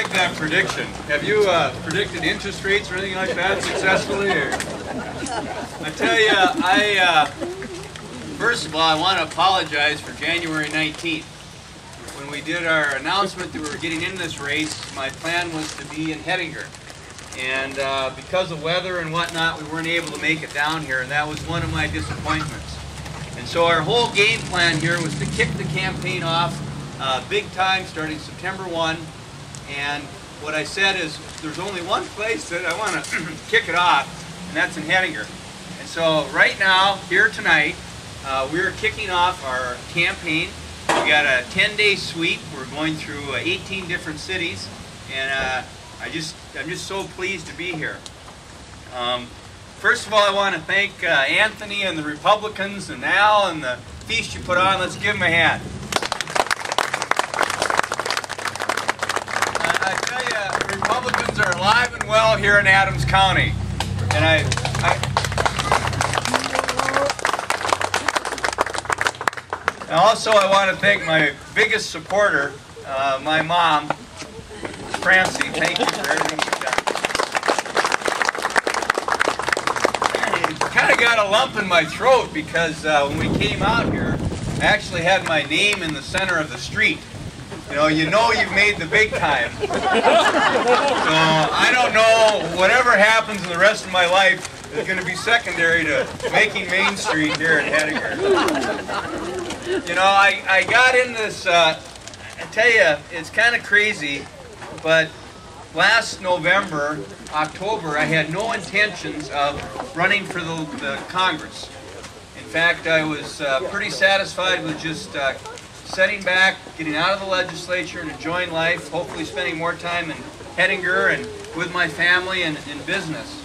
like that prediction. Have you predicted interest rates or anything like that successfully? Or? I tell you, first of all, I want to apologize for January 19th. When we did our announcement that we were getting in this race, my plan was to be in Hettinger. And because of weather and whatnot, we weren't able to make it down here, and that was one of my disappointments. And so our whole game plan here was to kick the campaign off big time starting September 1. And what I said is there's only one place that I want to kick it off, and that's in Hettinger. And so right now, here tonight, we're kicking off our campaign. We got a 10-day sweep. We're going through 18 different cities, and I'm just so pleased to be here. First of all, I want to thank Anthony and the Republicans and Al and the feast you put on. Let's give them a hand. I tell you, Republicans are alive and well here in Adams County, and also I want to thank my biggest supporter, my mom, Francie. Thank you for everything you've done. Kind of got a lump in my throat because when we came out here, I actually had my name in the center of the street. You know you've made the big time. So I don't know, whatever happens in the rest of my life is going to be secondary to making Main Street here in Hettinger. I got in this, I tell you, it's kind of crazy, but last November, October, I had no intentions of running for the Congress. In fact, I was pretty satisfied with just sitting back, getting out of the legislature and enjoying life, hopefully spending more time in Hettinger and with my family and in business.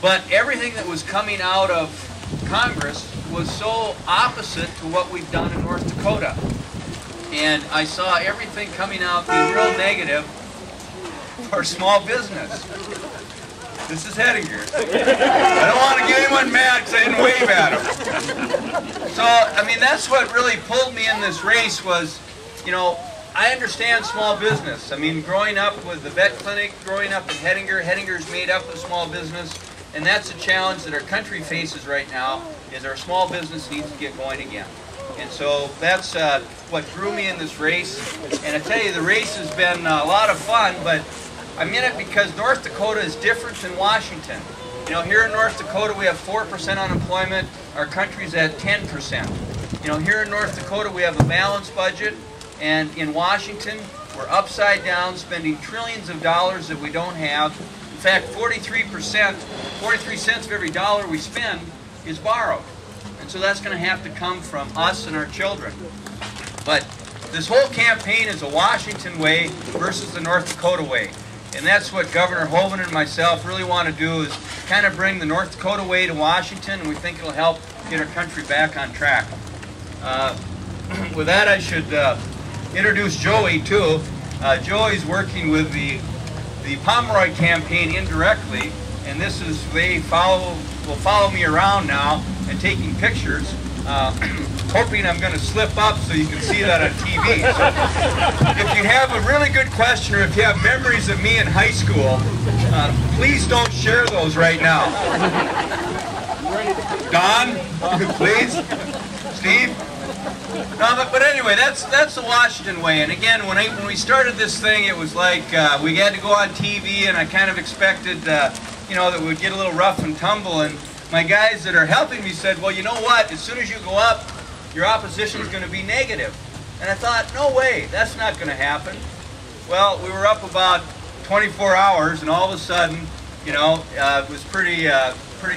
But everything that was coming out of Congress was so opposite to what we've done in North Dakota. And I saw everything coming out being real negative for small business. This is Hettinger. I don't want to get anyone mad because I didn't wave at him. So, I mean, that's what really pulled me in this race was, I understand small business. I mean, growing up with the vet clinic, growing up in Hettinger, Hettinger's made up of small business, and that's a challenge that our country faces right now, is our small business needs to get going again. And so that's what drew me in this race. And I tell you, the race has been a lot of fun, but I'm in it because North Dakota is different than Washington. Here in North Dakota we have 4% unemployment. Our country's at 10%. Here in North Dakota we have a balanced budget, and in Washington we're upside down, spending trillions of dollars that we don't have. In fact, 43 cents of every dollar we spend is borrowed. And so that's going to have to come from us and our children. But this whole campaign is a Washington way versus the North Dakota way. And that's what Governor Hoeven and myself really want to do, is kind of bring the North Dakota way to Washington, and we think it'll help get our country back on track. With that, I should introduce Joey too. Joey's working with the Pomeroy campaign indirectly, and this is, they will follow me around now and taking pictures, hoping I'm going to slip up so you can see that on TV. So if you have a really good question, or if you have memories of me in high school, please don't share those right now. Don, please. Steve. No, but anyway, that's the Washington way. And again, when we started this thing, it was like we had to go on TV, and I kind of expected that we'd get a little rough and tumble. And my guys that are helping me said, well, you know what? As soon as you go up, your opposition is going to be negative. And I thought, no way, that's not going to happen. Well, we were up about 24 hours, and all of a sudden, it was pretty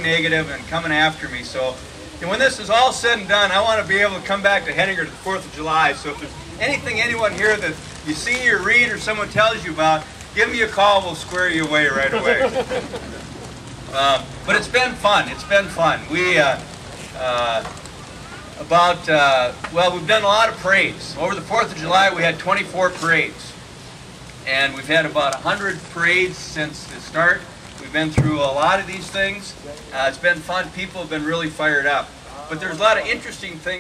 negative and coming after me. So, and when this is all said and done, I want to be able to come back to Hettinger to the 4th of July. So if there's anyone here that you see or read or someone tells you about, give me a call. We'll square you away right away. But it's been fun. It's been fun. We we've done a lot of parades. Over the 4th of July, we had 24 parades, and we've had about 100 parades since the start. We've been through a lot of these things. It's been fun. People have been really fired up. But there's a lot of interesting things.